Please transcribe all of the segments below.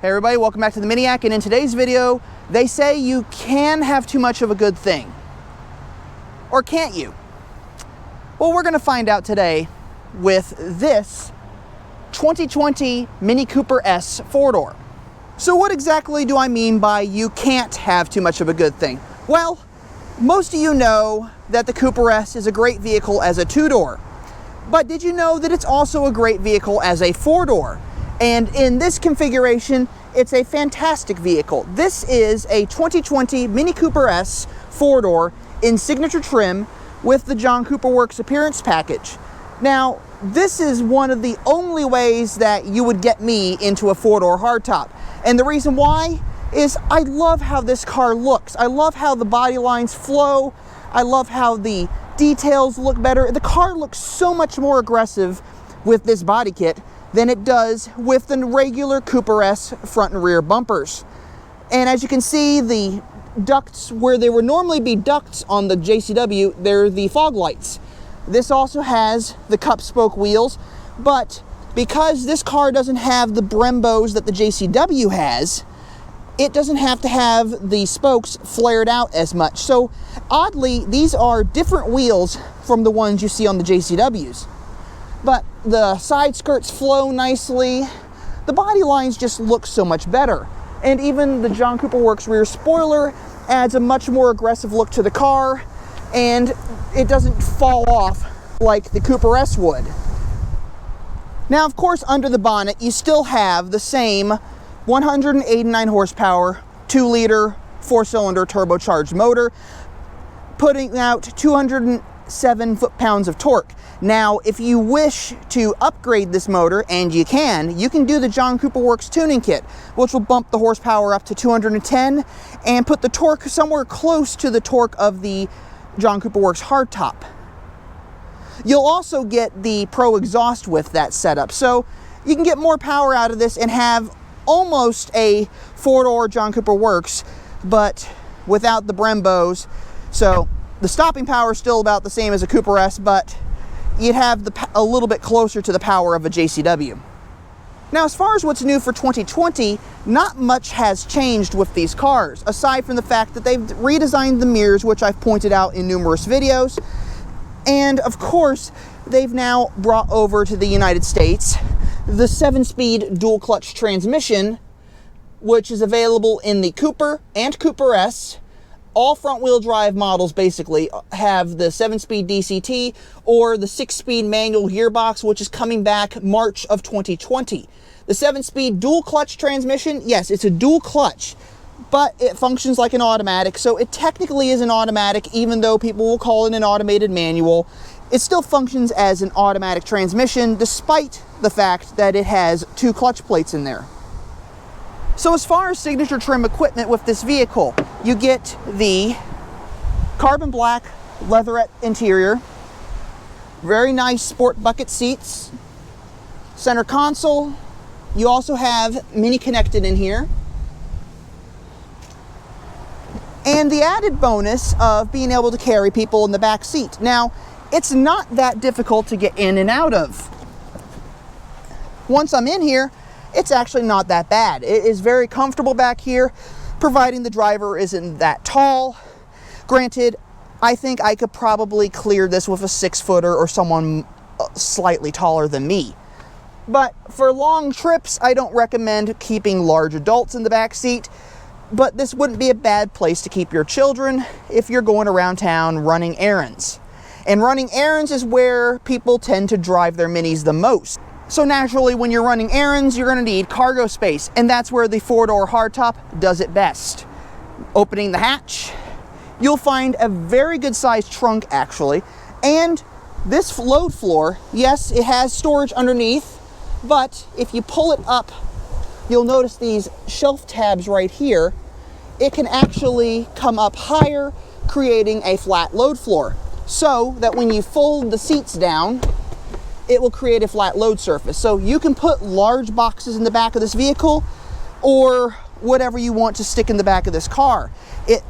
Hey everybody, welcome back to the MINIAC, and in today's video, they say you can have too much of a good thing. Or can't you? Well, we're gonna find out today with this 2020 Mini Cooper S 4-door. So what exactly do I mean by you can't have too much of a good thing? Well, most of you know that the Cooper S is a great vehicle as a 2-door. But did you know that it's also a great vehicle as a 4-door? And in this configuration, it's a fantastic vehicle. This is a 2020 Mini Cooper S 4-door in signature trim with the John Cooper Works appearance package. Now, this is one of the only ways that you would get me into a 4-door hardtop. And the reason why is I love how this car looks. I love how the body lines flow. I love how the details look better. The car looks so much more aggressive with this body kit than it does with the regular Cooper S front and rear bumpers. And as you can see, the ducts where there would normally be ducts on the JCW, they're the fog lights. This also has the cup spoke wheels, but because this car doesn't have the Brembos that the JCW has, it doesn't have to have the spokes flared out as much. So oddly, these are different wheels from the ones you see on the JCWs. But the side skirts flow nicely. The body lines just look so much better. And even the John Cooper Works rear spoiler adds a much more aggressive look to the car, and it doesn't fall off like the Cooper S would. Now, of course, under the bonnet, you still have the same 189 horsepower, 2-liter, 4-cylinder turbocharged motor, putting out 207 foot-pounds of torque. Now, if you wish to upgrade this motor, and you can do the John Cooper Works tuning kit, which will bump the horsepower up to 210 and put the torque somewhere close to the torque of the John Cooper Works hardtop. You'll also get the Pro exhaust with that setup, so you can get more power out of this and have almost a 4-door John Cooper Works, but without the Brembos. So the stopping power is still about the same as a Cooper S, but you'd have a little bit closer to the power of a JCW. Now, as far as what's new for 2020, not much has changed with these cars, aside from the fact that they've redesigned the mirrors, which I've pointed out in numerous videos. And of course, they've now brought over to the United States the 7-speed dual clutch transmission, which is available in the Cooper and Cooper S. All front-wheel drive models basically have the 7-speed DCT or the 6-speed manual gearbox, which is coming back March of 2020. The 7-speed dual clutch transmission, yes, it's a dual clutch, but it functions like an automatic, so it technically is an automatic, even though people will call it an automated manual. It still functions as an automatic transmission, despite the fact that it has 2 clutch plates in there. So as far as signature trim equipment with this vehicle, you get the carbon black leatherette interior, very nice sport bucket seats, center console. You also have Mini Connected in here. And the added bonus of being able to carry people in the back seat. Now, it's not that difficult to get in and out of. Once I'm in here, it's actually not that bad. It is very comfortable back here, providing the driver isn't that tall. Granted, I think I could probably clear this with a 6-footer or someone slightly taller than me. But for long trips, I don't recommend keeping large adults in the back seat, but this wouldn't be a bad place to keep your children if you're going around town running errands. And running errands is where people tend to drive their minis the most. So naturally, when you're running errands, you're going to need cargo space, and that's where the 4-door hardtop does it best. Opening the hatch, you'll find a very good sized trunk actually, and this load floor, yes, it has storage underneath, but if you pull it up, you'll notice these shelf tabs right here. It can actually come up higher, creating a flat load floor, so that when you fold the seats down, it will create a flat load surface. So you can put large boxes in the back of this vehicle or whatever you want to stick in the back of this car. It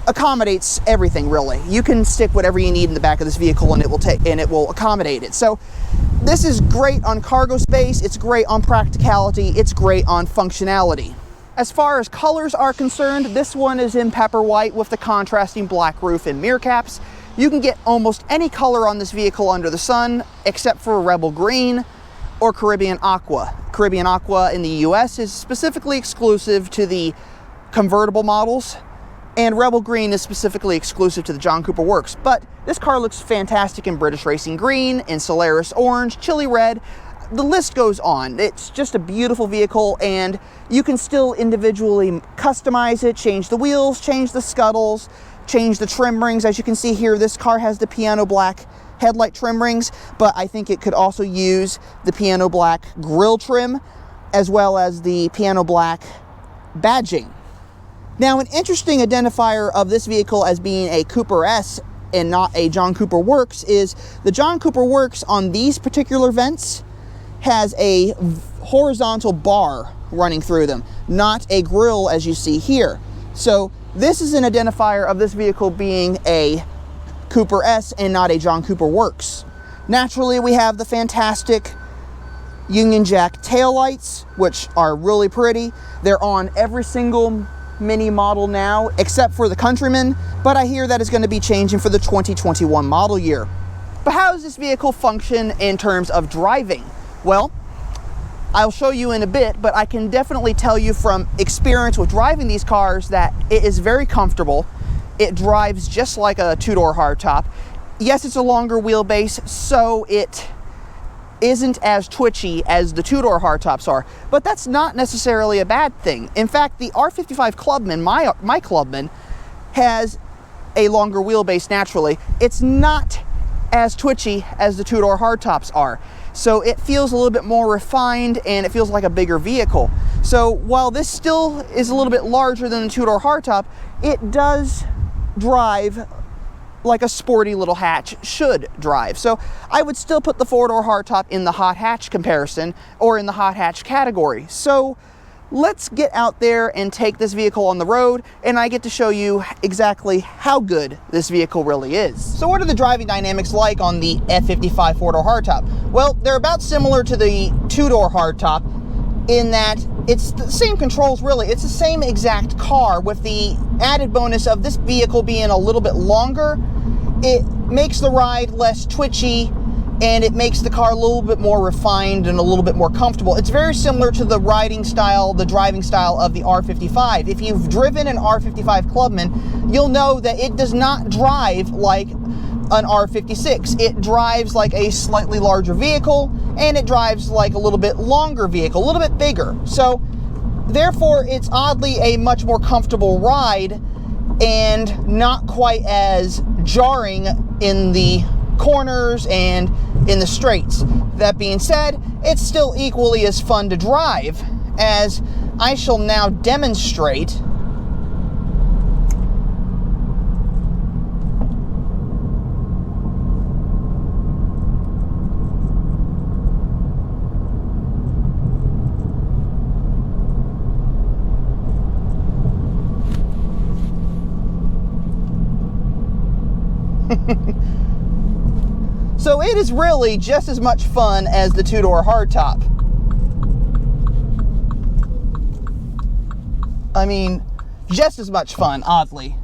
accommodates everything, really. You can stick whatever you need in the back of this vehicle and it will accommodate it. So this is great on cargo space, it's great on practicality, it's great on functionality. As far as colors are concerned, this one is in pepper white with the contrasting black roof and mirror caps. You can get almost any color on this vehicle under the sun, except for Rebel Green or Caribbean Aqua. Caribbean Aqua in the US is specifically exclusive to the convertible models, and Rebel Green is specifically exclusive to the John Cooper Works. But this car looks fantastic in British Racing Green, in Solaris Orange, Chili Red. The list goes on. It's just a beautiful vehicle, and you can still individually customize it, change the wheels, change the scuttles, change the trim rings. As you can see here, this car has the piano black headlight trim rings, but I think it could also use the piano black grille trim as well as the piano black badging. Now, an interesting identifier of this vehicle as being a Cooper S and not a John Cooper Works is the John Cooper Works on these particular vents has a horizontal bar running through them, not a grille as you see here. So this is an identifier of this vehicle being a Cooper S and not a John Cooper Works. Naturally, we have the fantastic Union Jack taillights, which are really pretty. They're on every single Mini model now, except for the Countryman, but I hear that is going to be changing for the 2021 model year. But how does this vehicle function in terms of driving? Well, I'll show you in a bit, but I can definitely tell you from experience with driving these cars that it is very comfortable. It drives just like a two-door hardtop. Yes, it's a longer wheelbase, so it isn't as twitchy as the two-door hardtops are, but that's not necessarily a bad thing. In fact, the R55 Clubman, my Clubman, has a longer wheelbase naturally. It's not as twitchy as the two-door hardtops are. So it feels a little bit more refined and it feels like a bigger vehicle. So while this still is a little bit larger than the two-door hardtop, it does drive like a sporty little hatch should drive. So I would still put the four-door hardtop in the hot hatch comparison or in the hot hatch category. So let's get out there and take this vehicle on the road, and I get to show you exactly how good this vehicle really is. So what are the driving dynamics like on the F55 four-door hardtop? Well, they're about similar to the two-door hardtop in that it's the same controls really. It's the same exact car with the added bonus of this vehicle being a little bit longer. It makes the ride less twitchy and it makes the car a little bit more refined and a little bit more comfortable. It's very similar to the riding style, the driving style of the R55. If you've driven an R55 Clubman, you'll know that it does not drive like an R56. It drives like a slightly larger vehicle, and it drives like a little bit longer vehicle, a little bit bigger. So therefore, it's oddly a much more comfortable ride and not quite as jarring in the corners and in the straights. That being said, it's still equally as fun to drive, as I shall now demonstrate. So it is really just as much fun as the two-door hardtop. I mean, just as much fun, oddly.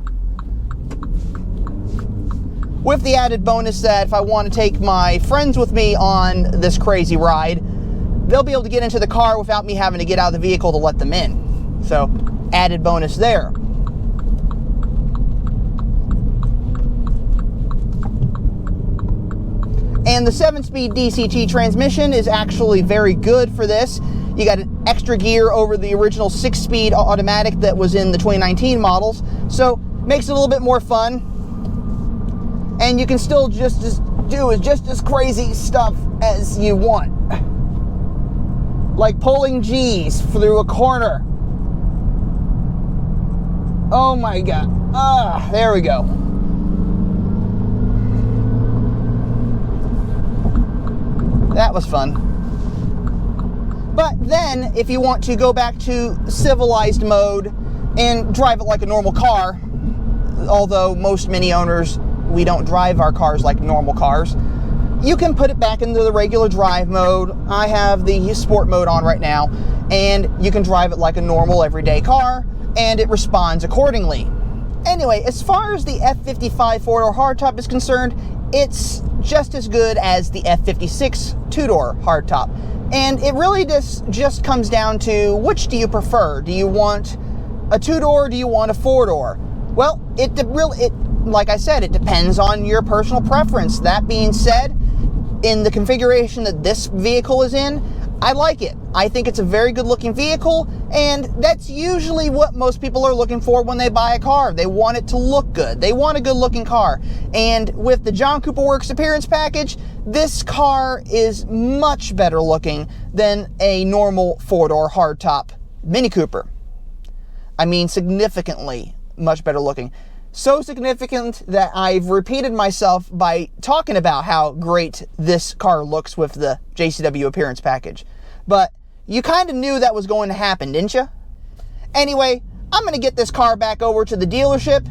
With the added bonus that if I want to take my friends with me on this crazy ride, they'll be able to get into the car without me having to get out of the vehicle to let them in. So, added bonus there. And the 7-speed DCT transmission is actually very good for this. You got an extra gear over the original 6-speed automatic that was in the 2019 models. So makes it a little bit more fun. And you can still do just as crazy stuff as you want. Like pulling G's through a corner. Oh my God. There we go. That was fun. But then, if you want to go back to civilized mode and drive it like a normal car, although most Mini owners, we don't drive our cars like normal cars. You can put it back into the regular drive mode. I have the sport mode on right now, and you can drive it like a normal everyday car, and it responds accordingly. Anyway, as far as the F55 four-door hardtop is concerned, it's just as good as the F56 two-door hardtop. And it really just comes down to, which do you prefer? Do you want a two-door, or do you want a four-door? Well, like I said, it depends on your personal preference. That being said, in the configuration that this vehicle is in, I like it. I think it's a very good looking vehicle, and that's usually what most people are looking for when they buy a car. They want it to look good. They want a good looking car. And with the John Cooper Works appearance package, this car is much better looking than a normal four-door hardtop Mini Cooper. I mean, significantly much better looking. So significant that I've repeated myself by talking about how great this car looks with the JCW appearance package. But you kind of knew that was going to happen, didn't you? Anyway, I'm going to get this car back over to the dealership.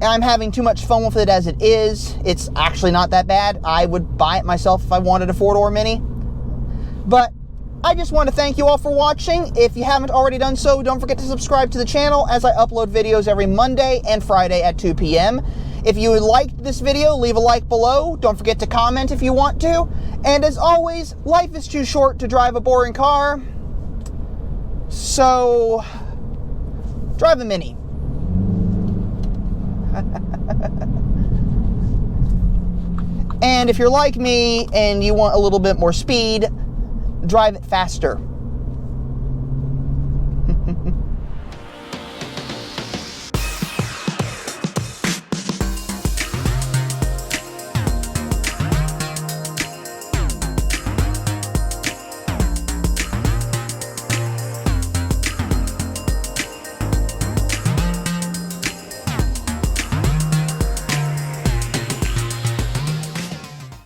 I'm having too much fun with it as it is. It's actually not that bad. I would buy it myself if I wanted a four-door Mini. But I just want to thank you all for watching. If you haven't already done so, don't forget to subscribe to the channel, as I upload videos every Monday and Friday at 2 p.m. If you liked this video, leave a like below. Don't forget to comment if you want to. And as always, life is too short to drive a boring car. So, drive a Mini. And if you're like me and you want a little bit more speed, drive it faster.